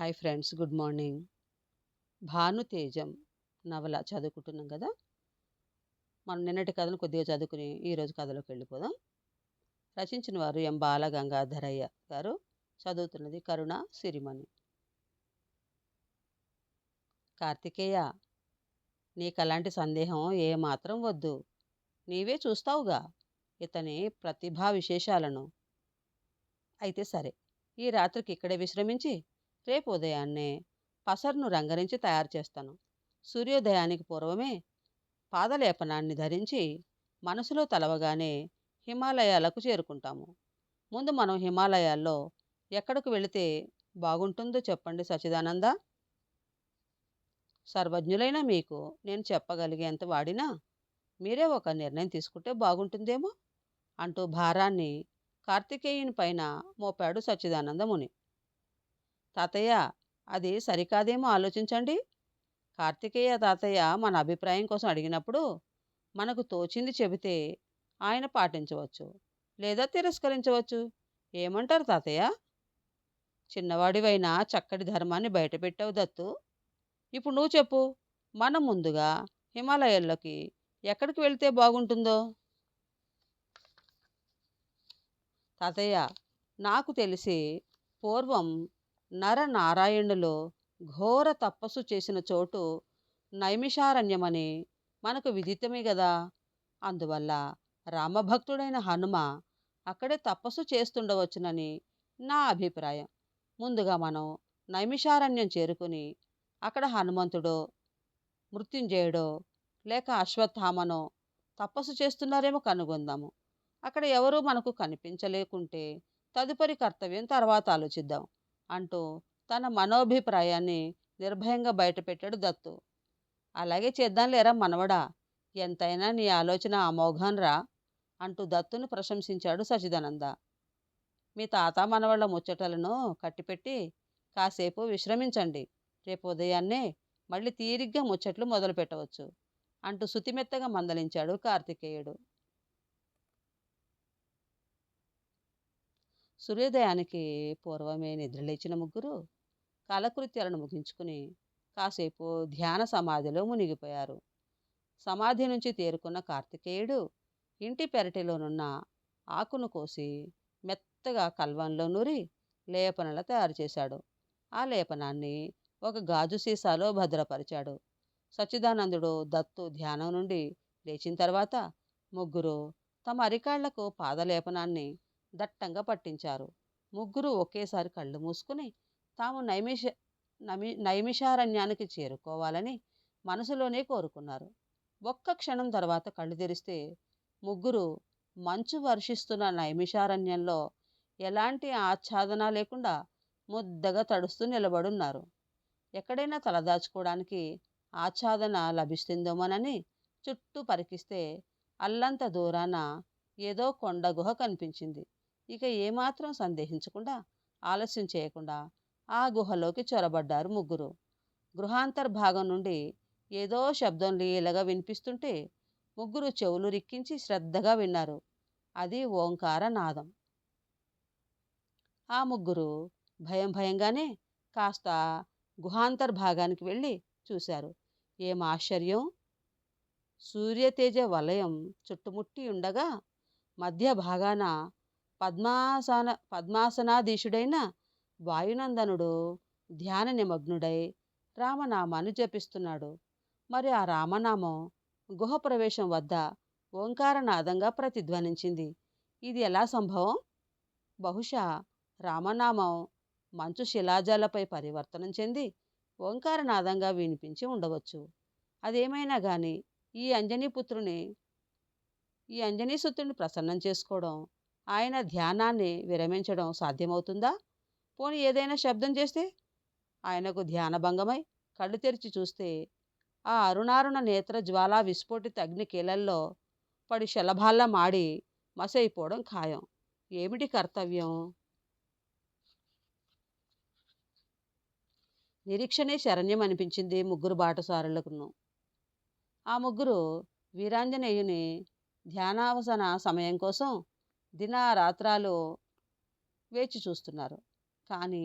Hi friends, good morning. 'Bhanutejam' నవల చదువుకుంటున్నాం కదా! మనం నిన్నటి కథను కొద్దిగా చదువుకుని ఈరోజు కథలోకి వెళ్ళిపోదాం. రచించిన వారు ఎం. బాలగంగాధరయ్య గారు. చదువుతున్నది కరుణ సిరిమణి. కార్తికేయ, నీకలాంటి సందేహం ఏమాత్రం వద్దు. నీవే చూస్తావుగా ఇతని ప్రతిభా విశేషాలను. అయితే సరే, ఈ రాత్రికి ఇక్కడే విశ్రమించి రేపు ఉదయాన్నే పసరును రంగరించి తయారు చేస్తాను. సూర్యోదయానికి పూర్వమే పాదలేపనాన్ని ధరించి మనసులో తలవగానే హిమాలయాలకు చేరుకుంటాము. ముందు మనం హిమాలయాల్లో ఎక్కడకు వెళితే బాగుంటుందో చెప్పండి సచ్చిదానంద. సర్వజ్ఞులైన మీకు నేను చెప్పగలిగేంత వాడినా మీరే ఒక నిర్ణయం తీసుకుంటే బాగుంటుందేమో అంటూ భారాన్ని కార్తికేయుని పైన మోపాడు సచ్చిదానంద ముని. తాతయ్య, అది సరికాదేమో ఆలోచించండి. కార్తికేయ తాతయ్య మన అభిప్రాయం కోసం అడిగినప్పుడు మనకు తోచింది చెబితే ఆయన పాటించవచ్చు, లేదా తిరస్కరించవచ్చు. ఏమంటారు తాతయ్య? చిన్నవాడివైనా చక్కటి ధర్మాన్ని బయటపెట్టావు దత్తు. ఇప్పుడు నువ్వు చెప్పు, మనం ముందుగా హిమాలయాల్లోకి ఎక్కడికి వెళ్తే బాగుంటుందో. తాతయ్య, నాకు తెలిసి పూర్వం నరనారాయణులు ఘోర తపస్సు చేసిన చోటు నైమిషారణ్యమని మనకు విదితమే గదా. అందువల్ల రామభక్తుడైన హనుమ అక్కడే తపస్సు చేస్తుండవచ్చునని నా అభిప్రాయం. ముందుగా మనం నైమిషారణ్యం చేరుకుని అక్కడ హనుమంతుడో, మృత్యుంజయుడో, లేక అశ్వత్థామనో తపస్సు చేస్తున్నారేమో కనుగొందాము. అక్కడ ఎవరూ మనకు కనిపించలేకుంటే తదుపరి కర్తవ్యం తర్వాత ఆలోచిద్దాం అంటూ తన మనోభిప్రాయాన్ని నిర్భయంగా బయటపెట్టాడు దత్తు. అలాగే చేద్దాంలేరా మనవడా, ఎంతైనా నీ ఆలోచన అమోఘంరా అంటూ దత్తును ప్రశంసించాడు సచిదానంద. మీ తాత మనవళ్ళ ముచ్చటలను కట్టిపెట్టి కాసేపు విశ్రమించండి. రేపు ఉదయాన్నే మళ్ళీ తీరిగ్గా ముచ్చట్లు మొదలు పెట్టవచ్చు అంటూ శుతిమెత్తగా మందలించాడు కార్తికేయుడు. సూర్యోదయానికి పూర్వమే నిద్రలేచిన ముగ్గురు కాలకృత్యాలను ముగించుకుని కాసేపు ధ్యాన సమాధిలో మునిగిపోయారు. సమాధి నుంచి తేరుకున్న కార్తికేయుడు ఇంటి పెరటిలోనున్న ఆకును కోసి మెత్తగా కల్వంలో నూరి లేపనల తయారు చేశాడు. ఆ లేపనాన్ని ఒక గాజు సీసాలో భద్రపరిచాడు. సచ్చిదానందుడు దత్తు ధ్యానం నుండి లేచిన తర్వాత ముగ్గురు తమ అరికాళ్లకు పాదలేపనాన్ని దట్టంగా పట్టించారు. ముగ్గురు ఒకేసారి కళ్ళు మూసుకుని తాము నైమిషారణ్యానికి చేరుకోవాలని మనసులోనే కోరుకున్నారు. ఒక్క క్షణం తర్వాత కళ్ళు తెరిస్తే ముగ్గురు మంచు వర్షిస్తున్న నైమిషారణ్యంలో ఎలాంటి ఆచ్ఛాదన లేకుండా ముద్దగా తడుస్తూ నిలబడున్నారు. ఎక్కడైనా తలదాచుకోవడానికి ఆచ్ఛాదన లభిస్తుందేమోనని చుట్టూ పరికిస్తే అల్లంత దూరాన ఏదో కొండ గుహ కనిపించింది. ఇక ఏమాత్రం సందేహించకుండా ఆలస్యం చేయకుండా ఆ గుహలోకి చొరబడ్డారు ముగ్గురు. గృహాంతర్భాగం నుండి ఏదో శబ్దం లీలగా వినిపిస్తుంటే ముగ్గురు చెవులు రిక్కించి శ్రద్ధగా విన్నారు. అది ఓంకార నాదం. ఆ ముగ్గురు భయం భయంగానే కాస్త గుహాంతర్భాగానికి వెళ్ళి చూశారు. ఏం ఆశ్చర్యం! సూర్యతేజ వలయం చుట్టుముట్టి ఉండగా మధ్య భాగాన పద్మాసనాధీశుడైన వాయునందనుడు ధ్యాన నిమగ్నుడై రామనామాన్ని జపిస్తున్నాడు. మరి ఆ రామనామం గుహ ప్రవేశం వద్ద ఓంకారనాదంగా ప్రతిధ్వనించింది. ఇది ఎలా సంభవం? బహుశా రామనామం మంచు శిలాజాలపై పరివర్తనం చెంది ఓంకారనాదంగా వినిపించి ఉండవచ్చు. అదేమైనా గాని ఈ అంజనీసుతుడిని ప్రసన్నం చేసుకోవడం, ఆయన ధ్యానాన్ని విరమించడం సాధ్యమవుతుందా? పోనీ ఏదైనా శబ్దం చేస్తే ఆయనకు ధ్యానభంగమై కళ్ళు తెరిచి చూస్తే ఆ అరుణారుణ నేత్ర జ్వాలా విస్ఫోటిత అగ్ని కీలల్లో పడి శలభాల్లా మాడి మసైపోవడం ఖాయం. ఏమిటి కర్తవ్యం? నిరీక్షణే శరణ్యం అనిపించింది ముగ్గురు బాటసారులకును. ఆ ముగ్గురు వీరాంజనేయుని ధ్యానావసన సమయం కోసం దినారాత్రాలు వేచి చూస్తున్నారు. కానీ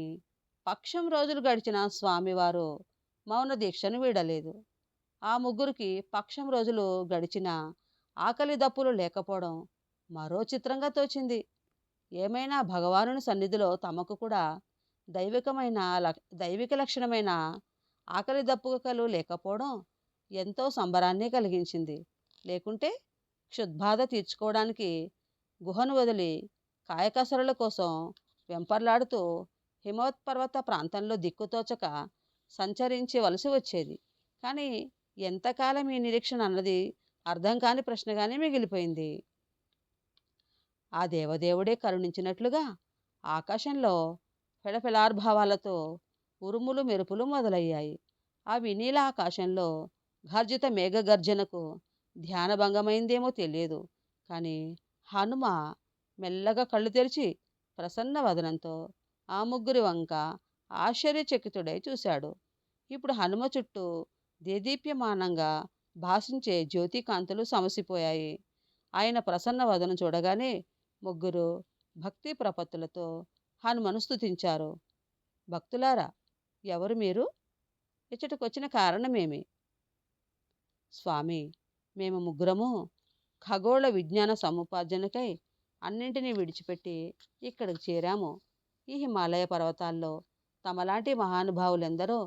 పక్షం రోజులు గడిచిన స్వామివారు మౌన దీక్షను వీడలేదు. ఆ ముగ్గురికి పక్షం రోజులు గడిచినా ఆకలి దప్పులు లేకపోవడం మరో చిత్రంగా తోచింది. ఏమైనా భగవానుని సన్నిధిలో తమకు కూడా దైవికమైన దైవిక లక్షణమైన ఆకలి దప్పుకలు లేకపోవడం ఎంతో సంబరాన్ని కలిగించింది. లేకుంటే క్షుద్బాధ తీర్చుకోవడానికి గుహను వదిలి కాయకసరుల కోసం వెంపర్లాడుతూ హిమవత్పర్వత ప్రాంతంలో దిక్కుతోచక సంచరించవలసి వచ్చేది. కానీ ఎంతకాలం ఈ నిరీక్షణ అన్నది అర్థం కాని ప్రశ్నగానే మిగిలిపోయింది. ఆ దేవదేవుడే కరుణించినట్లుగా ఆకాశంలో ఫెళఫెళార్భావాలతో ఉరుములు మెరుపులు మొదలయ్యాయి. ఆ వినీల ఆకాశంలో గర్జిత మేఘగర్జనకు ధ్యానభంగమైందేమో తెలియదు. కానీ హనుమ మెల్లగా కళ్ళు తెరిచి ప్రసన్న వదనంతో ఆ ముగ్గురి వంక ఆశ్చర్యచకితుడై చూశాడు. ఇప్పుడు హనుమ చుట్టూ దేదీప్యమానంగా భాసించే జ్యోతికాంతులు సమసిపోయాయి. ఆయన ప్రసన్న వదనం చూడగానే ముగ్గురు భక్తి ప్రపత్తులతో హనుమను స్తుతించారు. భక్తులారా, ఎవరు మీరు? ఇచ్చటకొచ్చిన కారణమేమి? స్వామి, మేము ముగ్గురము ఖగోళ విజ్ఞాన సముపార్జనకై అన్నింటినీ విడిచిపెట్టి ఇక్కడికి చేరాము. ఈ హిమాలయ పర్వతాల్లో తమలాంటి మహానుభావులెందరో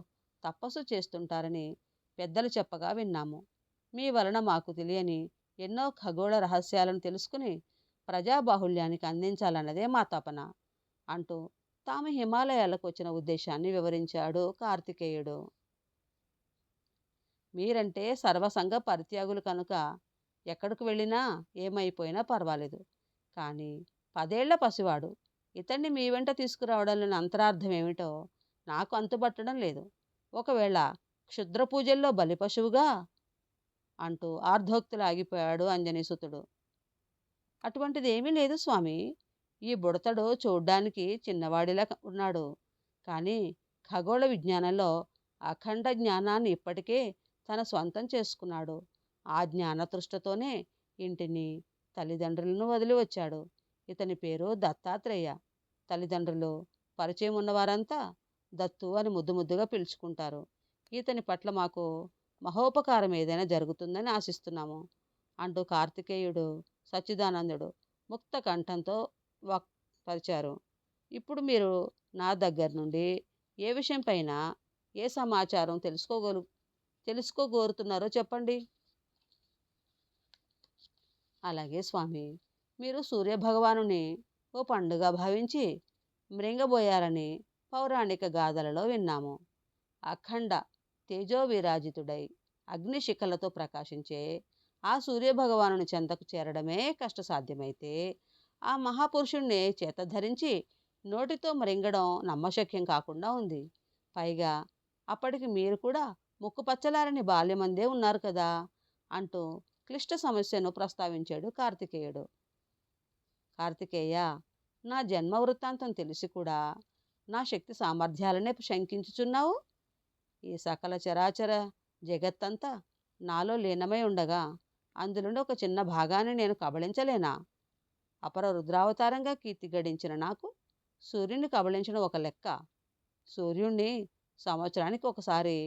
తపస్సు చేస్తుంటారని పెద్దలు చెప్పగా విన్నాము. మీ వలన మాకు తెలియని ఎన్నో ఖగోళ రహస్యాలను తెలుసుకుని ప్రజాబాహుళ్యానికి అందించాలన్నదే మా తపన అంటూ తాము హిమాలయాలకు వచ్చిన ఉద్దేశాన్ని వివరించాడు కార్తికేయుడు. మీరంటే సర్వసంగ పరిత్యాగులు కనుక ఎక్కడికి వెళ్ళినా ఏమైపోయినా పర్వాలేదు. కానీ 10 ఏళ్ల పసివాడు ఇతన్ని మీ వెంట తీసుకురావడంలోని అంతరార్థం ఏమిటో నాకు అంతుబట్టడం లేదు. ఒకవేళ క్షుద్ర పూజల్లో బలిపశువుగా అంటూ ఆర్ధోక్తులు ఆగిపోయాడు అంజనీసుతుడు. అటువంటిది ఏమీ లేదు స్వామి. ఈ బుడతడు చూడ్డానికి చిన్నవాడిలా ఉన్నాడు. కానీ ఖగోళ విజ్ఞానంలో అఖండ జ్ఞానాన్ని ఇప్పటికే తన స్వంతం చేసుకున్నాడు. ఆ జ్ఞానతృష్టతోనే ఇంటిని తల్లిదండ్రులను వదిలి వచ్చాడు. ఇతని పేరు దత్తాత్రేయ. తల్లిదండ్రులు పరిచయం ఉన్నవారంతా దత్తు అని ముద్దు ముద్దుగా పిలుచుకుంటారు. ఇతని పట్ల మాకు మహోపకారం ఏదైనా జరుగుతుందని ఆశిస్తున్నాము అంటూ కార్తికేయుడు సచ్చిదానందుడు ముక్త కంఠంతో పరిచారు. ఇప్పుడు మీరు నా దగ్గర నుండి ఏ విషయం పైన ఏ సమాచారం తెలుసుకోగోరుతున్నారో చెప్పండి. అలాగే స్వామి, మీరు సూర్యభగవానుని ఓ పండుగ భావించి మృంగబోయారని పౌరాణిక గాథలలో విన్నాము. అఖండ తేజోవిరాజితుడై అగ్నిశిఖలతో ప్రకాశించే ఆ సూర్యభగవానుని చెంతకు చేరడమే కష్టసాధ్యమైతే ఆ మహాపురుషుణ్ణి చేతధరించి నోటితో మృంగడం నమ్మశక్యం కాకుండా ఉంది. పైగా అప్పటికి మీరు కూడా ముక్కుపచ్చలారని బాల్యమందే ఉన్నారు కదా అంటూ క్లిష్ట సమస్యను ప్రస్తావించాడు కార్తికేయుడు. కార్తికేయ, నా జన్మ వృత్తాంతం తెలిసి కూడా నా శక్తి సామర్థ్యాలనే శంకించుచున్నావు. ఈ సకల చరాచర జగత్తంతా నాలో లీనమై ఉండగా అందులోని ఒక చిన్న భాగాన్ని నేను కబళించలేనా? అపర రుద్రావతారంగా కీర్తి గడించిన నాకు సూర్యుని కబళించడం ఒక లెక్క. సూర్యుణ్ణి సంవత్సరానికి ఒకసారి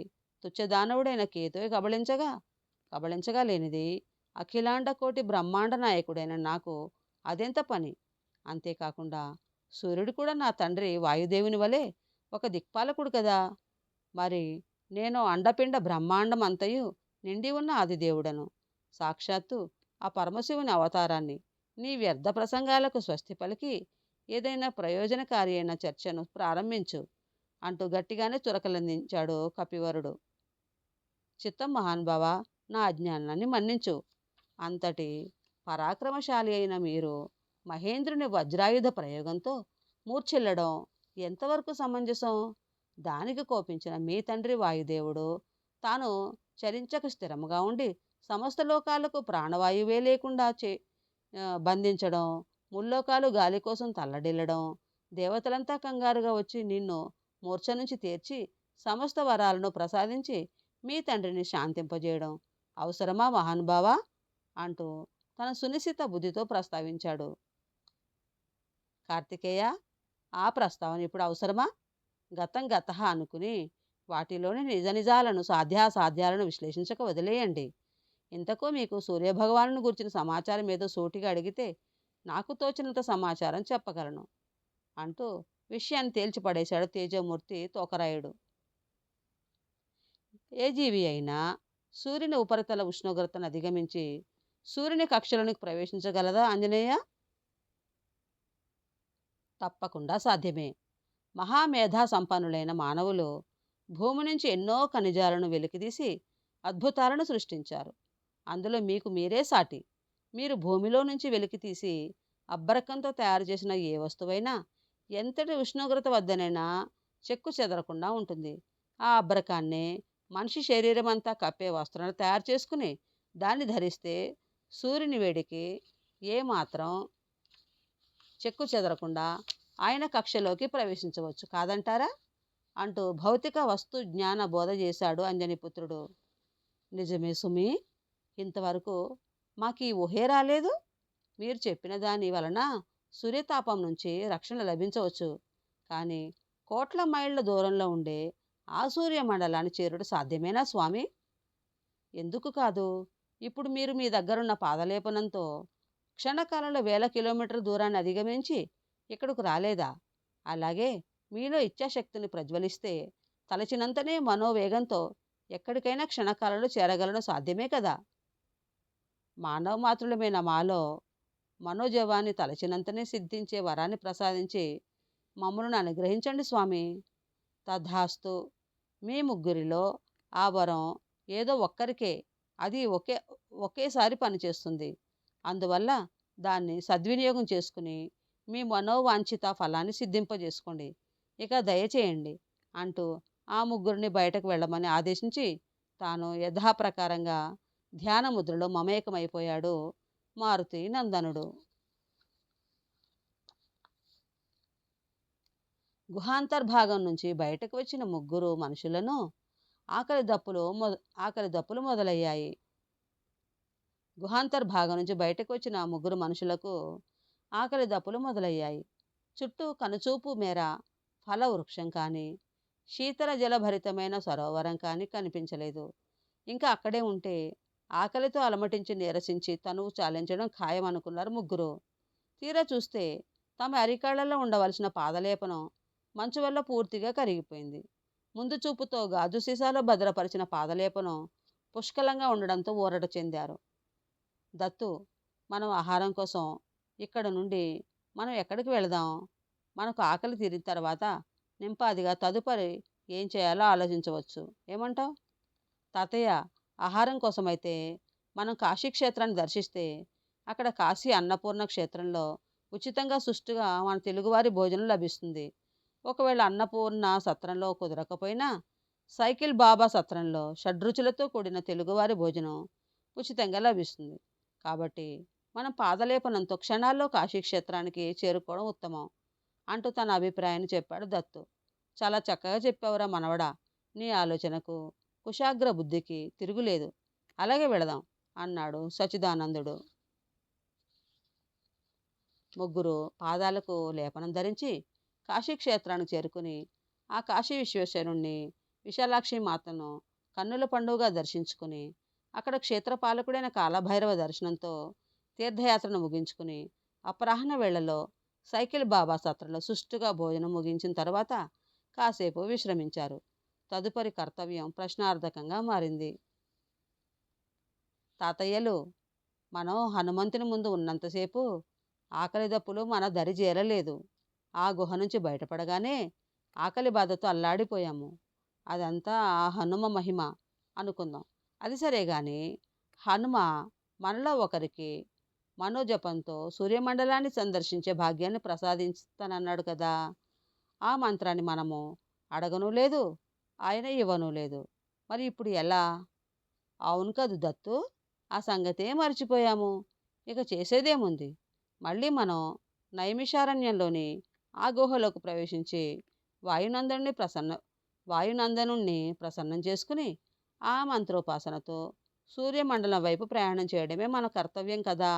తుచ్చదానవుడైన కేతువే కబళించగా లేనిది అఖిలాండ కోటి బ్రహ్మాండ నాయకుడైన నాకు అదెంత పని? అంతేకాకుండా సూర్యుడు కూడా నా తండ్రి వాయుదేవుని వలె ఒక దిక్పాలకుడు కదా. మరి నేను అండపిండ బ్రహ్మాండం అంతయు నిండి ఉన్న ఆదిదేవుడను. సాక్షాత్తు ఆ పరమశివుని అవతారాన్ని. నీ వ్యర్థ ప్రసంగాలకు స్వస్తి పలికి ఏదైనా ప్రయోజనకారి అయిన చర్చను ప్రారంభించు అంటూ గట్టిగానే చురకలందించాడు కపివరుడు. చిత్తం మహానుభావ, నా అజ్ఞానాన్ని మన్నించు. అంతటి పరాక్రమశాలి అయిన మీరు మహేంద్రుని వజ్రాయుధ ప్రయోగంతో మూర్ఛిల్లడం ఎంతవరకు సమంజసం? దానికి కోపించిన మీ తండ్రి వాయుదేవుడు తాను చరించక స్థిరముగా ఉండి సమస్త లోకాలకు ప్రాణవాయువే లేకుండా బంధించడం, ముల్లోకాలు గాలి కోసం తల్లడిల్లడం, దేవతలంతా కంగారుగా వచ్చి నిన్ను మూర్ఛ నుంచి తీర్చి సమస్త వరాలను ప్రసాదించి మీ తండ్రిని శాంతింపజేయడం అవసరమా మహానుభావా అంటూ తన సునిశిత బుద్ధితో ప్రస్తావించాడు. కార్తికేయ, ఆ ప్రస్తావన ఇప్పుడు అవసరమా? గతం గతః అనుకుని వాటిలోని నిజ నిజాలను సాధ్యాసాధ్యాలను విశ్లేషించక వదిలేయండి. ఇంతకు మీకు సూర్యభగవాను గురించిన సమాచారం ఏదో సూటిగా అడిగితే నాకు తోచినంత సమాచారం చెప్పగలను అంటూ విషయాన్ని తేల్చిపడేశాడు తేజమూర్తి తోకరాయుడు. ఏ జీవి అయినా సూర్యుని ఉపరితల ఉష్ణోగ్రతను అధిగమించి సూర్యుని కక్షలోనికి ప్రవేశించగలదా ఆంజనేయ? తప్పకుండా సాధ్యమే. మహామేధా సంపన్నులైన మానవులు భూమి నుంచి ఎన్నో ఖనిజాలను వెలికితీసి అద్భుతాలను సృష్టించారు. అందులో మీకు మీరే సాటి. మీరు భూమిలో నుంచి వెలికితీసి అబ్బరకంతో తయారు చేసిన ఏ వస్తువైనా ఎంతటి ఉష్ణోగ్రత వద్దనైనా చెక్కు చెదరకుండా ఉంటుంది. ఆ అబ్బరకాన్నే మనిషి శరీరం అంతా కప్పే వస్త్రాన్ని తయారు చేసుకుని దాన్ని ధరిస్తే సూర్యుని వేడికి ఏమాత్రం చెక్కు చెదరకుండా ఆయన కక్షలోకి ప్రవేశించవచ్చు కాదంటారా? అంటూ భౌతిక వస్తు జ్ఞాన బోధ చేశాడు అంజనిపుత్రుడు. నిజమే సుమి, ఇంతవరకు మాకు ఈ ఊహే రాలేదు. మీరు చెప్పిన దాని వలన సూర్యతాపం నుంచి రక్షణ లభించవచ్చు. కానీ కోట్ల మైళ్ళ దూరంలో ఉండే ఆ సూర్యమండలాన్ని చేరుట సాధ్యమేనా స్వామి? ఎందుకు కాదు? ఇప్పుడు మీరు మీ దగ్గరున్న పాదలేపనంతో క్షణకాలంలో వేల కిలోమీటర్ల దూరాన్ని అధిగమించి ఇక్కడకు రాలేదా? అలాగే మీలో ఇచ్ఛాశక్తిని ప్రజ్వలిస్తే తలచినంతనే మనోవేగంతో ఎక్కడికైనా క్షణకాలంలో చేరగలడం సాధ్యమే కదా. మానవ మాతృలమైన మాలో మనోజవాన్ని తలచినంతనే సిద్ధించే వరాన్ని ప్రసాదించి మమ్మల్ని అనుగ్రహించండి స్వామి. తథాస్తు. మీ ముగ్గురిలో ఆ వరం ఏదో ఒక్కరికే, అది ఒకేసారి పనిచేస్తుంది. అందువల్ల దాన్ని సద్వినియోగం చేసుకుని మీ మనోవాంఛిత ఫలాన్ని సిద్ధింపజేసుకోండి. ఇక దయచేయండి అంటూ ఆ ముగ్గురిని బయటకు వెళ్ళమని ఆదేశించి తాను యథాప్రకారంగా ధ్యాన ముద్రలో మమేకమైపోయాడు మారుతి నందనుడు. గుహాంతర్భాగం నుంచి బయటకు వచ్చిన ముగ్గురు మనుషులను ఆకలి దప్పులు మొదలయ్యాయి. గుహాంతర్భాగం నుంచి బయటకు వచ్చిన ముగ్గురు మనుషులకు ఆకలి దప్పులు మొదలయ్యాయి. చుట్టూ కనుచూపు మేర ఫలవృక్షం కానీ శీతల జలభరితమైన సరోవరం కానీ కనిపించలేదు. ఇంకా అక్కడే ఉంటే ఆకలితో అలమటించి నీరసించి తనువు చాలించడం ఖాయమనుకున్నారు ముగ్గురు. తీరా చూస్తే తమ అరికాళ్లలో ఉండవలసిన పాదలేపనం మంచు వల్ల పూర్తిగా కరిగిపోయింది. ముందు చూపుతో గాజు సీసాలో భద్రపరిచిన పాదలేపనం పుష్కలంగా ఉండడంతో ఊరట చెందారు. దత్తు, మనం ఆహారం కోసం ఇక్కడ నుండి మనం ఎక్కడికి వెళదాం? మనకు ఆకలి తీరిన తర్వాత నింపాదిగా తదుపరి ఏం చేయాలో ఆలోచించవచ్చు. ఏమంటావ్? తాతయ్య, ఆహారం కోసమైతే మనం కాశీ క్షేత్రాన్ని దర్శిస్తే అక్కడ కాశీ అన్నపూర్ణ క్షేత్రంలో ఉచితంగా సుష్టుగా మన తెలుగువారి భోజనం లభిస్తుంది. ఒకవేళ అన్నపూర్ణ సత్రంలో కుదరకపోయినా సైకిల్ బాబా సత్రంలో షడ్రుచులతో కూడిన తెలుగువారి భోజనం ఉచితంగా లభిస్తుంది. కాబట్టి మనం పాదలేపనంతో క్షణాల్లో కాశీక్షేత్రానికి చేరుకోవడం ఉత్తమం అంటూ తన అభిప్రాయాన్ని చెప్పాడు దత్తు. చాలా చక్కగా చెప్పావురా మనవడా. నీ ఆలోచనకు కుశాగ్ర బుద్ధికి తిరుగులేదు. అలాగే వెళదాం అన్నాడు సచిదానందుడు. ముగ్గురు పాదాలకు లేపనం ధరించి కాశీక్షేత్రానికి చేరుకుని ఆ కాశీ విశ్వేశ్వరుణ్ణి విశాలాక్షి మాతను కన్నుల పండుగగా దర్శించుకుని అక్కడ క్షేత్రపాలకుడైన కాలభైరవ దర్శనంతో తీర్థయాత్రను ముగించుకుని అపరాహ్న వేళలో సైకిల్ బాబా సత్రంలో సుష్టుగా భోజనం ముగించిన తర్వాత కాసేపు విశ్రమించారు. తదుపరి కర్తవ్యం ప్రశ్నార్థకంగా మారింది. తాతయ్యలు, మనం హనుమంతుని ముందు ఉన్నంతసేపు ఆకలి దప్పులు మన దరి చేరలేదు. ఆ గుహ నుంచి బయటపడగానే ఆకలి బాధతో అల్లాడిపోయాము. అదంతా ఆ హనుమ మహిమ అనుకుందాం. అది సరే గాని, హనుమ మనలో ఒకరికి మనోజపంతో సూర్యమండలాన్ని సందర్శించే భాగ్యాన్ని ప్రసాదిస్తానన్నాడు కదా. ఆ మంత్రాన్ని మనము అడగను లేదు, ఆయన ఇవ్వను లేదు. మరి ఇప్పుడు ఎలా? అవును కదూ దత్తు, ఆ సంగతే మర్చిపోయాము. ఇక చేసేదేముంది? మళ్ళీ మనం నైమిషారణ్యంలోని ఆ గుహలోకి ప్రవేశించి వాయునందనుని ప్రసన్న వాయునందనుణ్ణి ప్రసన్నం చేసుకుని ఆ మంత్రోపాసనతో సూర్యమండలం వైపు ప్రయాణం చేయడమే మన కర్తవ్యం కదా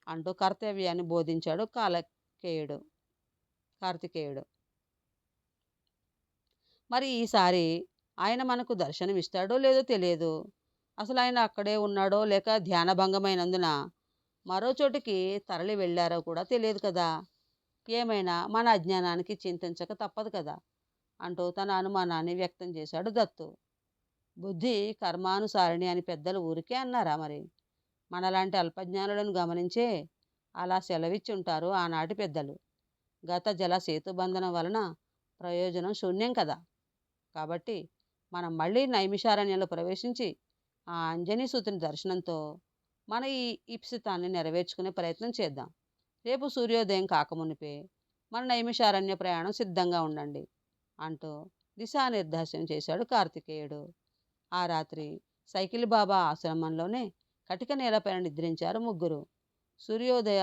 అంటూ కర్తవ్యాన్ని బోధించాడు కార్తికేయుడు. మరి ఈసారి ఆయన మనకు దర్శనమిస్తాడో లేదో తెలియదు. అసలు ఆయన అక్కడే ఉన్నాడో లేక ధ్యానభంగమైనందున మరో చోటికి తరలి వెళ్ళారో కూడా తెలియదు కదా! ఏమైనా మన అజ్ఞానానికి చింతించక తప్పదు కదా! అంటూ తన అనుమానాన్ని వ్యక్తం చేశాడు దత్తు. బుద్ధి కర్మానుసారిణి అని పెద్దలు ఊరికే అన్నారా మరి? మనలాంటి అల్పజ్ఞానులను గమనించే అలా సెలవిచ్చుంటారు ఆనాటి పెద్దలు. గత జల సేతుబంధనం వలన ప్రయోజనం శూన్యం కదా! కాబట్టి మనం మళ్ళీ నైమిషారణ్యంలో ప్రవేశించి ఆ అంజనీ దర్శనంతో మన ఈ ఈప్సితాన్ని నెరవేర్చుకునే ప్రయత్నం చేద్దాం. రేపు సూర్యోదయం కాకమునిపే మన నైమిషారణ్య ప్రయాణం సిద్ధంగా ఉండండి అంటూ దిశానిర్దేశం చేశాడు కార్తికేయుడు. ఆ రాత్రి సైకిల్ బాబా ఆశ్రమంలోనే కటిక నేలపైన నిద్రించారు ముగ్గురు. సూర్యోదయ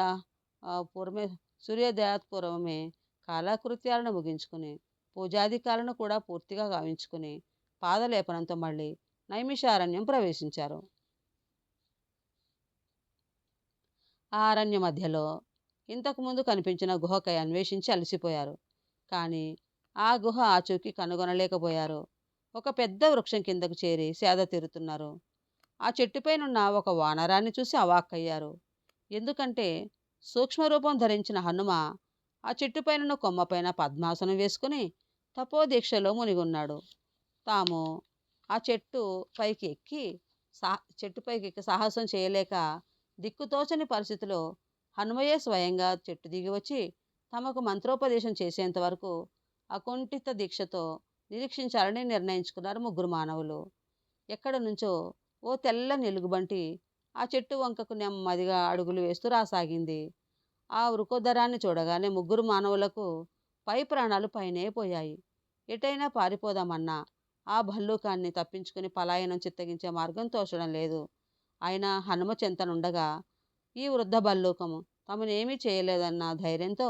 పూర్వమే సూర్యోదయాత్పూర్వమే కాలకృత్యాలను ముగించుకుని పూజాధికాలను కూడా పూర్తిగా గావించుకుని పాదలేపనంతో మళ్ళీ నైమిషారణ్యం ప్రవేశించారు. ఆ అరణ్య మధ్యలో ఇంతకుముందు కనిపించిన గుహకై అన్వేషించి అలసిపోయారు. కానీ ఆ గుహ ఆచూకీ కనుగొనలేకపోయారు. ఒక పెద్ద వృక్షం కిందకు చేరి సేద తీరుతున్నారు. ఆ చెట్టుపైనున్న ఒక వానరాన్ని చూసి అవాక్కయ్యారు. ఎందుకంటే సూక్ష్మరూపం ధరించిన హనుమ ఆ చెట్టుపైనున్న కొమ్మపైన పద్మాసనం వేసుకుని తపోదీక్షలో మునిగున్నాడు. తాము ఆ చెట్టు పైకి ఎక్కి సాహసం చేయలేక దిక్కుతోచని పరిస్థితిలో హనుమయే స్వయంగా చెట్టు దిగి వచ్చి తమకు మంత్రోపదేశం చేసేంత వరకు అకుంఠిత దీక్షతో నిరీక్షించాలని నిర్ణయించుకున్నారు ముగ్గురు మానవులు. ఎక్కడి నుంచో ఓ తెల్లని ఎలుగుబంటి ఆ చెట్టు వంకకు నెమ్మదిగా అడుగులు వేస్తూ రాసాగింది. ఆ వృకోదరాన్ని చూడగానే ముగ్గురు మానవులకు పై ప్రాణాలు పైనే పోయాయి. ఎటైనా పారిపోదామన్నా ఆ భల్లూకాన్ని తప్పించుకుని పలాయనం చిత్తగించే మార్గం తోచడం లేదు. అయినా హనుమ చెంతనుండగా ఈ వృద్ధ భల్లూకము తమనేమీ చేయలేదన్న ధైర్యంతో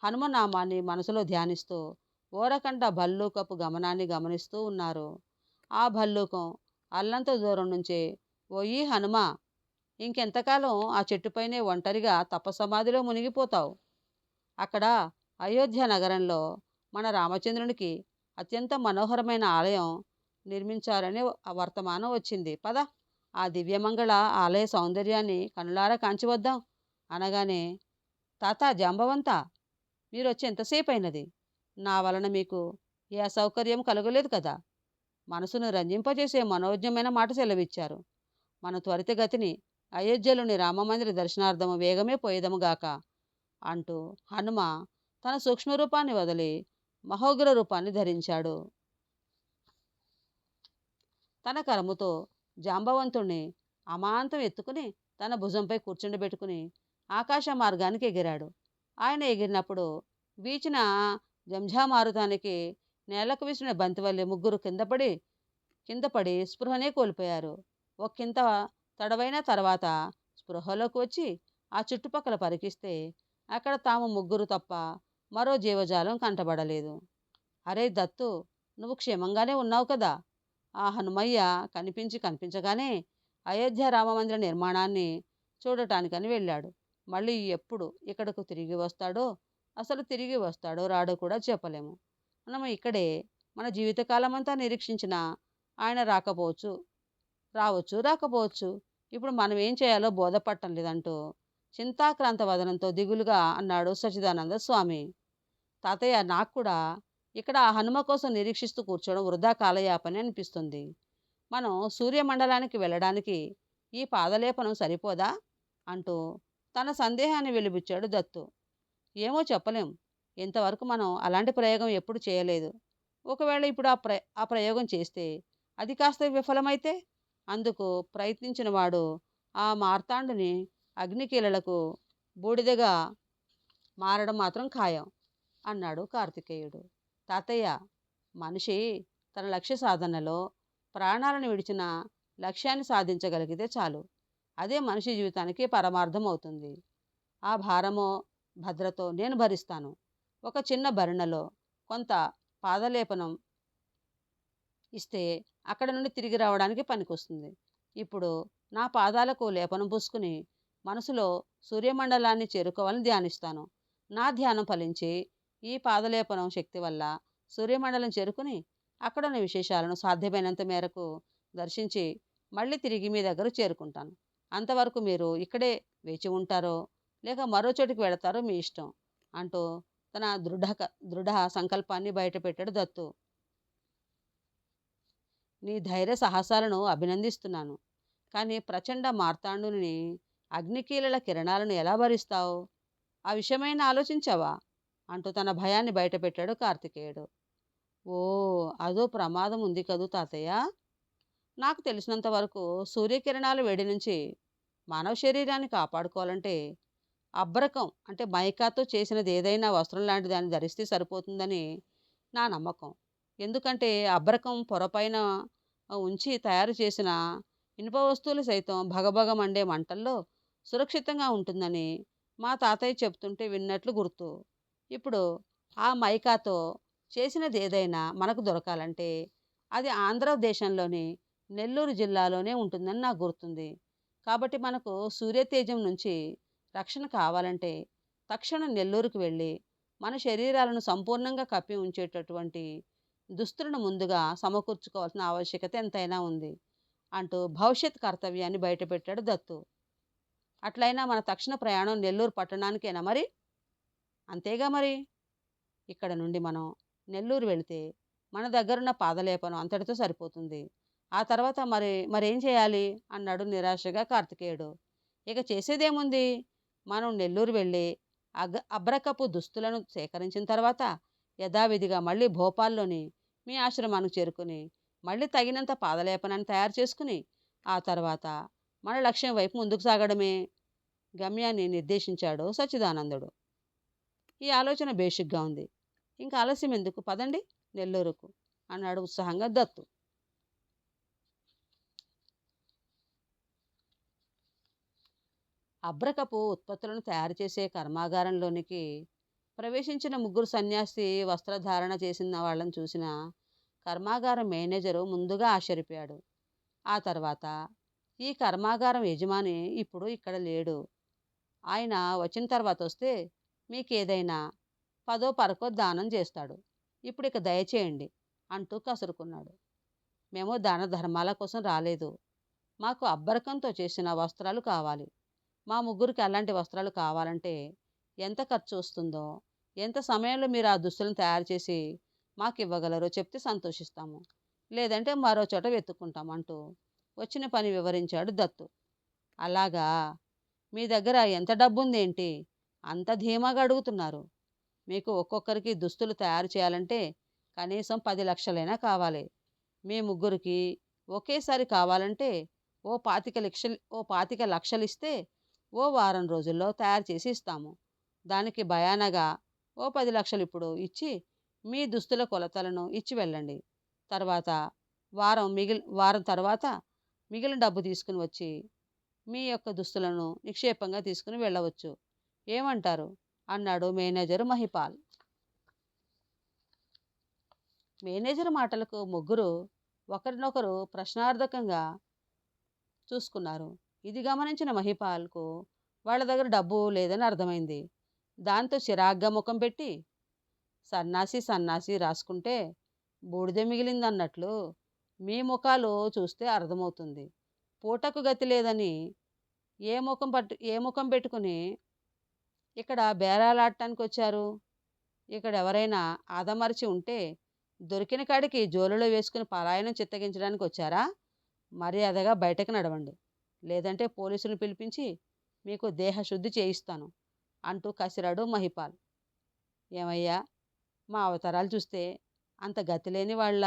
హనుమనామాన్ని మనసులో ధ్యానిస్తూ ఓరకంట భల్లూకపు గమనాన్ని గమనిస్తూ ఉన్నారు. ఆ భల్లూకం అల్లంత దూరం నుంచే "ఓయి హనుమ, ఇంకెంతకాలం ఆ చెట్టుపైనే ఒంటరిగా తపసమాధిలో మునిగిపోతావు? అక్కడ అయోధ్య నగరంలో మన రామచంద్రునికి అత్యంత మనోహరమైన ఆలయం నిర్మించారనే వర్తమానం వచ్చింది. పద, ఆ దివ్యమంగళ ఆలయ సౌందర్యాన్ని కనులారా కాంచివద్దాం" అనగానే, తాత జాంబవంత, మీరొచ్చి ఎంతసేపు అయినది? నా వలన మీకు ఏ అసౌకర్యం కలగలేదు కదా? మనసును రంజింపజేసే మనోజ్ఞమైన మాట సెలవిచ్చారు. మన త్వరితగతిని అయోధ్యలోని రామమందిర దర్శనార్థము వేగమే పోయేదముగాక అంటూ హనుమ తన సూక్ష్మరూపాన్ని వదిలి మహోగ్ర రూపాన్ని ధరించాడు. తన కరముతో జాంబవంతుణ్ణి అమాంతం ఎత్తుకుని తన భుజంపై కూర్చుండబెట్టుకుని ఆకాశ మార్గానికి ఎగిరాడు. ఆయన ఎగిరినప్పుడు వీచిన జంఝామారుతానికి నేలకు విసిన బంతివల్లి ముగ్గురు కిందపడి స్పృహనే కోల్పోయారు. ఒక్కింత తడవైన తర్వాత స్పృహలోకి వచ్చి ఆ చుట్టుపక్కల పరికిస్తే అక్కడ తాము ముగ్గురు తప్ప మరో జీవజాలం కంటబడలేదు. అరే దత్తు, నువ్వు క్షేమంగానే ఉన్నావు కదా? ఆ హనుమయ్య కనిపించగానే అయోధ్య రామమందిర నిర్మాణాన్ని చూడటానికని వెళ్ళాడు. మళ్ళీ ఎప్పుడు ఇక్కడకు తిరిగి వస్తాడో, అసలు తిరిగి వస్తాడో రాడో కూడా చెప్పలేము. మనం ఇక్కడే మన జీవితకాలమంతా నిరీక్షించిన ఆయన రాకపోవచ్చు. ఇప్పుడు మనం ఏం చేయాలో బోధపట్టం లేదంటూ చింతాక్రాంత వదనంతో దిగులుగా అన్నాడు సచ్చిదానంద స్వామి. తాతయ్య, నాకు కూడా ఇక్కడ ఆ హనుమ కోసం నిరీక్షిస్తూ కూర్చోవడం వృధా కాలయాపన అనిపిస్తుంది. మనం సూర్యమండలానికి వెళ్ళడానికి ఈ పాదలేపనం సరిపోదా అంటూ తన సందేహాన్ని వెలిబుచ్చాడు దత్తు. ఏమో చెప్పలేం. ఇంతవరకు మనం అలాంటి ప్రయోగం ఎప్పుడు చేయలేదు. ఒకవేళ ఇప్పుడు ఆ ప్రయోగం చేస్తే అది కాస్త విఫలమైతే అందుకు ప్రయత్నించిన వాడు ఆ మార్తాండుని అగ్నికీలలకు బూడిదగా మారడం మాత్రం ఖాయం అన్నాడు కార్తికేయుడు. తాతయ్య, మనిషి తన లక్ష్య సాధనలో ప్రాణాలను విడిచిన లక్ష్యాన్ని సాధించగలిగితే చాలు. అదే మనిషి జీవితానికి పరమార్థం అవుతుంది. ఆ భారమో భద్రతో నేను భరిస్తాను. ఒక చిన్న భరిణలో కొంత పాదలేపనం ఇస్తే అక్కడ నుండి తిరిగి రావడానికి పనికొస్తుంది. ఇప్పుడు నా పాదాలకు లేపనం పూసుకుని మనసులో సూర్యమండలాన్ని చేరుకోవాలని ధ్యానిస్తాను. నా ధ్యానం ఫలించి ఈ పాదలేపనం శక్తి వల్ల సూర్యమండలం చేరుకుని అక్కడున్న విశేషాలను సాధ్యమైనంత మేరకు దర్శించి మళ్ళీ తిరిగి మీ దగ్గరకు చేరుకుంటాను. అంతవరకు మీరు ఇక్కడే వేచి ఉంటారో, లేక మరో చోటికి వెళతారో మీ ఇష్టం" అంటూ తన దృఢ సంకల్పాన్ని బయటపెట్టాడు దత్తు. "నీ ధైర్య సాహసాలను అభినందిస్తున్నాను. కానీ ప్రచండ మార్తాండుని అగ్నికీలల కిరణాలను ఎలా భరిస్తావు? ఆ విషయమైనా ఆలోచించావా?" అంటూ తన భయాన్ని బయటపెట్టాడు కార్తికేయుడు. "ఓహ్! అదో ప్రమాదం ఉంది కదూ తాతయ్య. నాకు తెలిసినంత వరకు సూర్యకిరణాల వేడి నుంచి మానవ శరీరాన్ని కాపాడుకోవాలంటే అబ్రకం అంటే మైకాతో చేసినది ఏదైనా వస్త్రం లాంటి దాన్ని ధరిస్తే సరిపోతుందని నా నమ్మకం. ఎందుకంటే అబ్రకం పొరపైన ఉంచి తయారు చేసిన ఇనుప వస్తువులు సైతం భగభగ మండే మంటల్లో సురక్షితంగా ఉంటుందని మా తాతయ్య చెప్తుంటే విన్నట్లు గుర్తు. ఇప్పుడు ఆ మైకాతో చేసినది ఏదైనా మనకు దొరకాలంటే అది ఆంధ్రదేశంలోని నెల్లూరు జిల్లాలోనే ఉంటుందని నాకు గుర్తుంది. కాబట్టి మనకు సూర్యతేజం నుంచి రక్షణ కావాలంటే తక్షణం నెల్లూరుకు వెళ్ళి మన శరీరాలను సంపూర్ణంగా కప్పి ఉంచేటటువంటి దుస్తులను ముందుగా సమకూర్చుకోవాల్సిన ఆవశ్యకత ఎంతైనా ఉంది" అంటూ భవిష్యత్ కర్తవ్యాన్ని బయటపెట్టాడు దత్తు. "అట్లయినా మన తక్షణ ప్రయాణం నెల్లూరు పట్టణానికేనా మరి?" "అంతేగా మరి. ఇక్కడ నుండి మనం నెల్లూరు వెళితే మన దగ్గరున్న పాదలేపనం అంతటితో సరిపోతుంది. ఆ తర్వాత మరేం చేయాలి?" అన్నాడు నిరాశగా కార్తికేయుడు. "ఇక చేసేదేముంది? మనం నెల్లూరు వెళ్ళి అబ్రకపు దుస్తులను సేకరించిన తర్వాత యథావిధిగా మళ్ళీ భోపాల్‌లోని మీ ఆశ్రమానికి చేరుకుని మళ్ళీ తగినంత పాదలేపనాన్ని తయారు చేసుకుని ఆ తర్వాత మన లక్ష్యం వైపు ముందుకు సాగడమే" గమ్యాన్ని నిర్దేశించాడు సచ్చిదానందుడు. "ఈ ఆలోచన భేషుగ్గా ఉంది. ఇంక ఆలస్యం ఎందుకు? పదండి నెల్లూరుకు" అన్నాడు ఉత్సాహంగా దత్తు. అబ్రకపు ఉత్పత్తులను తయారు చేసే కర్మాగారంలోనికి ప్రవేశించిన ముగ్గురు సన్యాసి వస్త్రధారణ చేసిన వాళ్ళని చూసిన కర్మాగారం మేనేజరు ముందుగా ఆశ్చర్యపోయాడు. ఆ తర్వాత "ఈ కర్మాగారం యజమాని ఇప్పుడు ఇక్కడ లేడు. ఆయన వచ్చిన తర్వాత వస్తే మీకేదైనా పదో పరకో దానం చేస్తాడు. ఇప్పుడిక దయచేయండి" అంటూ కసురుకున్నాడు. "మేము దాన ధర్మాల కోసం రాలేదు. మాకు అబ్బరకంతో చేసిన వస్త్రాలు కావాలి. మా ముగ్గురికి అలాంటి వస్త్రాలు కావాలంటే ఎంత ఖర్చు వస్తుందో, ఎంత సమయంలో మీరు ఆ దుస్తులను తయారు చేసి మాకివ్వగలరో చెప్తే సంతోషిస్తాము. లేదంటే మరో చోట వెతుక్కుంటాం" అంటూ వచ్చిన పని వివరించాడు దత్తు. "అలాగా? మీ దగ్గర ఎంత డబ్బుందేంటి? అంత ధీమాగా అడుగుతున్నారు. మీకు ఒక్కొక్కరికి దుస్తులు తయారు చేయాలంటే కనీసం 10 లక్షలైనా కావాలి. మీ ముగ్గురికి ఒకేసారి కావాలంటే ఓ 25 లక్షలిస్తే ఓ వారం రోజుల్లో తయారు చేసి ఇస్తాము. దానికి బయానాగా ఓ 10 లక్షలు ఇప్పుడు ఇచ్చి మీ దుస్తుల కొలతలను ఇచ్చి వెళ్ళండి. తర్వాత వారం తర్వాత మిగిలిన డబ్బు తీసుకుని వచ్చి మీ యొక్క దుస్తులను నిక్షేపంగా తీసుకుని వెళ్ళవచ్చు. ఏమంటారు?" అన్నాడు మేనేజరు మహిపాల్. మేనేజర్ మాటలకు ముగ్గురు ఒకరినొకరు ప్రశ్నార్థకంగా చూసుకున్నారు. ఇది గమనించిన మహిపాల్‌కు వాళ్ళ దగ్గర డబ్బు లేదని అర్థమైంది. దాంతో చిరాగ్గా ముఖం పెట్టి "సన్నాసి సన్నాసి రాసుకుంటే బూడిద మిగిలిందన్నట్లు మీ ముఖాలు చూస్తే అర్థమవుతుంది. పూటకు గతి లేదని ఏ ముఖం పెట్టుకుని ఇక్కడ బేరాలాడటానికొచ్చారు? ఇక్కడెవరైనా ఆదమరచి ఉంటే దొరికిన కాడికి జోలులో వేసుకుని పలాయనం చిత్తగించడానికొచ్చారా? మర్యాదగా బయటకు నడవండి. లేదంటే పోలీసులను పిలిపించి మీకు దేహశుద్ధి చేయిస్తాను" అంటూ కసిరాడు మహిపాల్. "ఏమయ్యా, మా అవతారాలు చూస్తే అంత గతిలేని వాళ్ళ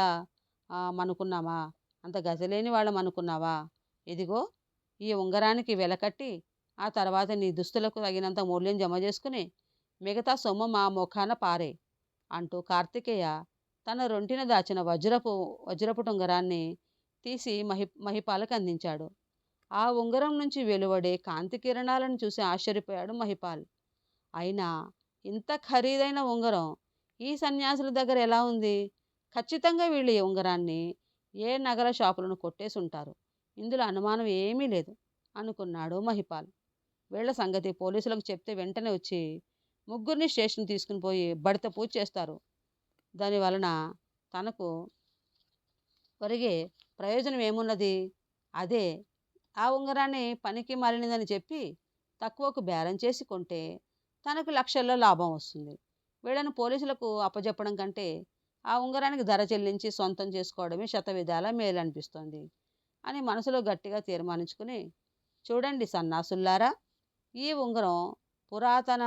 మనుకున్నామా? అంత గతిలేని వాళ్ళమనుకున్నావా? ఇదిగో ఈ ఉంగరానికి వెలకట్టి ఆ తర్వాత నీ దుస్తులకు తగినంత మూల్యం జమ చేసుకుని మిగతా సొమ్ము మా ముఖాన పారేయ్" అంటూ కార్తికేయ తన రొంటిన దాచిన వజ్రపుటుంగరాన్ని తీసి మహిపాలకు అందించాడు. ఆ ఉంగరం నుంచి వెలువడే కాంతి కిరణాలను చూసి ఆశ్చర్యపోయాడు మహిపాల్. అయినా ఇంత ఖరీదైన ఉంగరం ఈ సన్యాసుల దగ్గర ఎలా ఉంది? ఖచ్చితంగా వీళ్ళు ఈ ఉంగరాన్ని ఏ నగల షాపులను కొట్టేసుంటారు. ఇందులో అనుమానం ఏమీ లేదు అనుకున్నాడు మహిపాల్. వీళ్ళ సంగతి పోలీసులకు చెప్తే వెంటనే వచ్చి ముగ్గురిని స్టేషన్ తీసుకుని పోయి బడిత పూజ చేస్తారు. దానివలన తనకు ఒరిగే ప్రయోజనం ఏమున్నది? అదే ఆ ఉంగరాన్ని పనికి మాలినదని చెప్పి తక్కువకు బేరం చేసి కొంటే తనకు లక్షల్లో లాభం వస్తుంది. వీళ్ళని పోలీసులకు అప్పజెప్పడం కంటే ఆ ఉంగరానికి ధర చెల్లించి సొంతం చేసుకోవడమే శతవిధాల మేలనిపిస్తోంది అని మనసులో గట్టిగా తీర్మానించుకుని, చూడండి సన్నాసుల్లారా, ఈ ఉంగరం పురాతన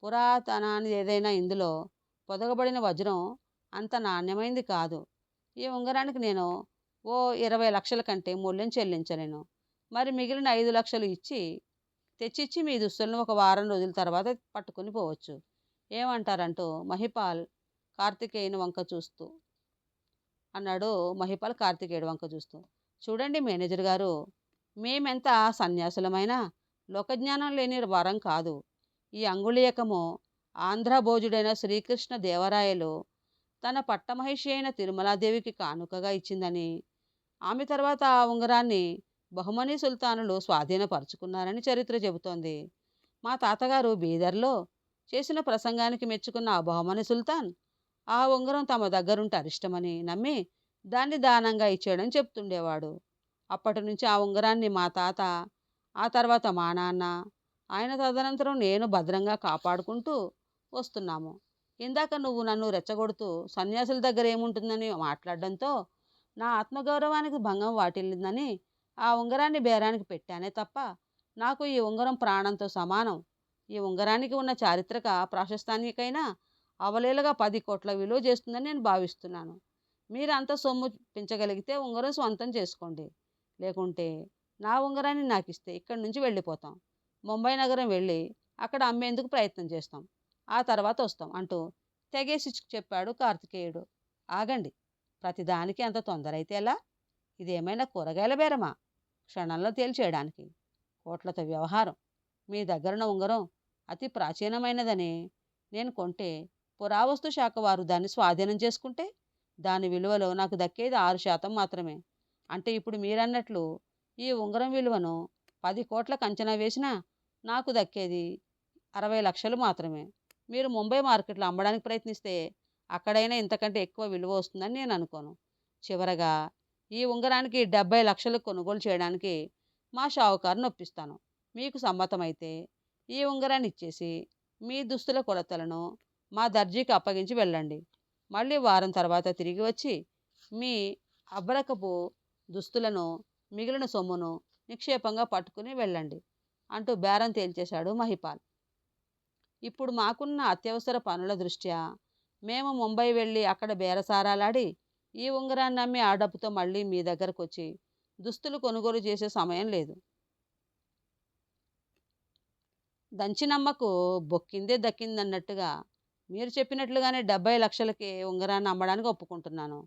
పురాతనానిది ఏదైనా ఇందులో పొదగబడిన వజ్రం అంత నాణ్యమైంది కాదు. ఈ ఉంగరానికి నేను ఓ 20,00,000 కంటే మూల్యం చెల్లించలేను. మరి మిగిలిన 5,00,000 తెచ్చిచ్చి మీ దుస్తులను ఒక వారం రోజుల తర్వాత పట్టుకొని పోవచ్చు. ఏమంటారంటూ కార్తికేయుని వంక చూస్తూ అన్నాడు. కార్తికేయుడు వంక చూస్తూ, చూడండి మేనేజర్ గారు, మేమెంత సన్యాసులమైనా లోకజ్ఞానం లేని వరం కాదు. ఈ అంగుళీయకము ఆంధ్ర భోజుడైన శ్రీకృష్ణ దేవరాయలు తన పట్టమహిషి అయిన తిరుమలాదేవికి కానుకగా ఇచ్చిందని, ఆమె తర్వాత ఆ ఉంగరాన్ని బహుమనీ సుల్తానులు స్వాధీనపరుచుకున్నారని చరిత్ర చెబుతోంది. మా తాతగారు బీదర్లో చేసిన ప్రసంగానికి మెచ్చుకున్న ఆ బహుమనీ సుల్తాన్ ఆ ఉంగరం తమ దగ్గరుంటే అరిష్టమని నమ్మి దాన్ని దానంగా ఇచ్చాడని చెప్తుండేవాడు. అప్పటి నుంచి ఆ ఉంగరాన్ని మా తాత, ఆ తర్వాత మా నాన్న, ఆయన తదనంతరం నేను భద్రంగా కాపాడుకుంటూ వస్తున్నాము. ఇందాక నువ్వు నన్ను రెచ్చగొడుతూ సన్యాసుల దగ్గర ఏముంటుందని మాట్లాడడంతో నా ఆత్మగౌరవానికి భంగం వాటిల్లిందని ఆ ఉంగరాన్ని బేరానికి పెట్టానే తప్ప నాకు ఈ ఉంగరం ప్రాణంతో సమానం. ఈ ఉంగరానికి ఉన్న చారిత్రక ప్రాశస్తానికైనా అవలీలగా 10 కోట్ల విలువ చేస్తుందని నేను భావిస్తున్నాను. మీరు అంత సొమ్ము పెంచగలిగితే ఉంగరం స్వంతం చేసుకోండి. లేకుంటే నా ఉంగరాన్ని నాకిస్తే ఇక్కడి నుంచి వెళ్ళిపోతాం. ముంబై నగరం వెళ్ళి అక్కడ అమ్మేందుకు ప్రయత్నం చేస్తాం. ఆ తర్వాత వస్తాం అంటూ తెగేసి చెప్పాడు కార్తికేయుడు. ఆగండి, ప్రతిదానికి అంత తొందర అయితే ఎలా? ఇదేమైనా కూరగాయల బేరమా? క్షణంలో తేల్చేయడానికి కోట్లతో వ్యవహారం. మీ దగ్గరున్న ఉంగరం అతి ప్రాచీనమైనదని నేను కొంటే పురావస్తు శాఖ వారు దాన్ని స్వాధీనం చేసుకుంటే దాని విలువలో నాకు దక్కేది 6% మాత్రమే. అంటే ఇప్పుడు మీరన్నట్లు ఈ ఉంగరం విలువను 10 కోట్లకు అంచనా వేసినా నాకు దక్కేది 60 లక్షలు మాత్రమే. మీరు ముంబై మార్కెట్లో అమ్మడానికి ప్రయత్నిస్తే అక్కడైనా ఇంతకంటే ఎక్కువ విలువ వస్తుందని నేను అనుకోను. చివరగా ఈ ఉంగరానికి 70 లక్షలు కొనుగోలు చేయడానికి మా షావుకారుని ఒప్పిస్తాను. మీకు సమ్మతమైతే ఈ ఉంగరాన్ని ఇచ్చేసి మీ దుస్తుల కొలతలను మా దర్జీకి అప్పగించి వెళ్ళండి. మళ్ళీ వారం తర్వాత తిరిగి వచ్చి మీ అబ్రకపు దుస్తులను, మిగిలిన సొమ్మును నిక్షేపంగా పట్టుకుని వెళ్ళండి అంటూ బేరం తేల్చేశాడు మహిపాల్. ఇప్పుడు మాకున్న అత్యవసర పనుల దృష్ట్యా మేము ముంబై వెళ్ళి అక్కడ బేరసారాలాడి ఈ ఉంగరాన్ని అమ్మి ఆ డబ్బుతో మళ్ళీ మీ దగ్గరకు వచ్చి దుస్తులు కొనుగోలు చేసే సమయం లేదు. దంచినమ్మకు బొక్కిందే దక్కిందన్నట్టుగా మీరు చెప్పినట్లుగానే 70 లక్షలకి ఉంగరాన్ని అమ్మడానికి ఒప్పుకుంటున్నాను.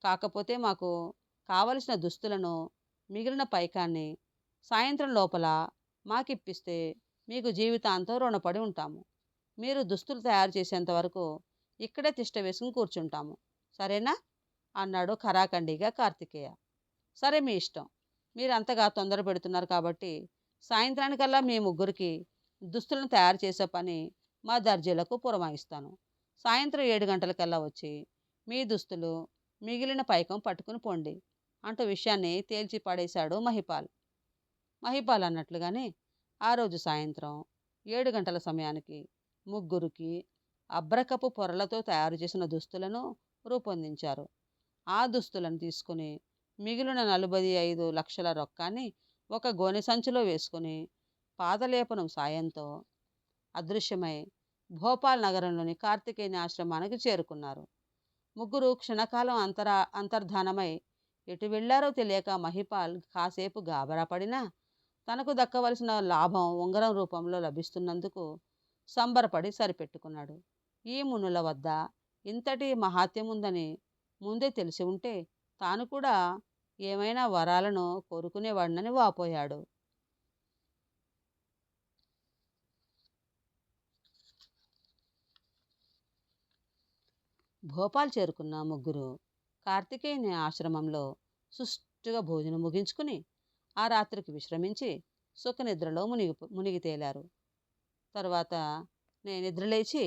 కాకపోతే మాకు కావలసిన దుస్తులను, మిగిలిన పైకాన్ని సాయంత్రం లోపల మాకిప్పిస్తే మీకు జీవితాంతం రుణపడి ఉంటాము. మీరు దుస్తులు తయారు చేసేంత వరకు ఇక్కడే తిష్ట వేసుకుని కూర్చుంటాము. సరేనా? అన్నాడు ఖరాఖండిగా కార్తికేయ. సరే, మీ ఇష్టం. మీరంతగా తొందర పెడుతున్నారు కాబట్టి సాయంత్రానికల్లా మీ ముగ్గురికి దుస్తులను తయారు చేసే పని మా దర్జీలకు పురమాయిస్తాను. సాయంత్రం 7 గంటలకల్లా వచ్చి మీ దుస్తులు, మిగిలిన పైకం పట్టుకుని పోండి అంటూ విషయాన్ని తేల్చి పడేశాడు మహిపాల్. మహిపాల్ అన్నట్లుగానే ఆ రోజు సాయంత్రం 7 గంటల సమయానికి ముగ్గురికి అబ్రకపు పొరలతో తయారు చేసిన దుస్తులను రూపొందించారు. ఆ దుస్తులను తీసుకుని మిగిలిన 45 లక్షల రొక్కాన్ని ఒక గోనె సంచిలో వేసుకుని పాదలేపనం సాయంతో అదృశ్యమై భోపాల్ నగరంలోని కార్తికేయుని ఆశ్రమానికి చేరుకున్నారు. ముగ్గురు క్షణకాలం అంతర్ధానమై ఎటు వెళ్లారో తెలియక మహిపాల్ కాసేపు గాబరా పడినా తనకు దక్కవలసిన లాభం ఉంగరం రూపంలో లభిస్తున్నందుకు సంబరపడి సరిపెట్టుకున్నాడు. ఈ మునుల వద్ద ఇంతటి మహాత్యం ఉందని ముందే తెలిసి ఉంటే తాను కూడా ఏమైనా వరాలను కోరుకునేవాడినని వాపోయాడు. భోపాల్ చేరుకున్న ముగ్గురు కార్తికేయుని ఆశ్రమంలో సుష్టుగా భోజనం ముగించుకుని ఆ రాత్రికి విశ్రమించి సుఖనిద్రలో మునిగి తేలారు. తర్వాత నిద్రలేచి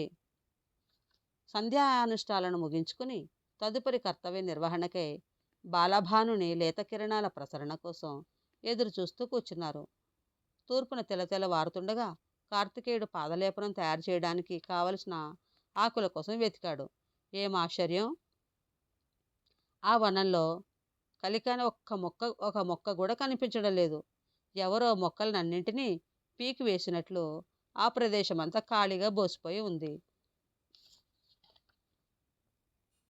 సంధ్యానుష్ఠాలను ముగించుకుని తదుపరి కర్తవ్య నిర్వహణకై బాలభానుని లేత కిరణాల ప్రసరణ కోసం ఎదురు చూస్తూ కూర్చున్నారు. తూర్పున తెలతెల వారుతుండగా కార్తికేయుడు పాదలేపనం తయారు చేయడానికి కావలసిన ఆకుల కోసం వెతికాడు. ఏం ఆశ్చర్యం! ఆ వనంలో కలికాని ఒక మొక్క కూడా కనిపించడం లేదు. ఎవరో మొక్కలనన్నింటినీ పీకి వేసినట్లు ఆ ప్రదేశమంతా ఖాళీగా బోసిపోయి ఉంది.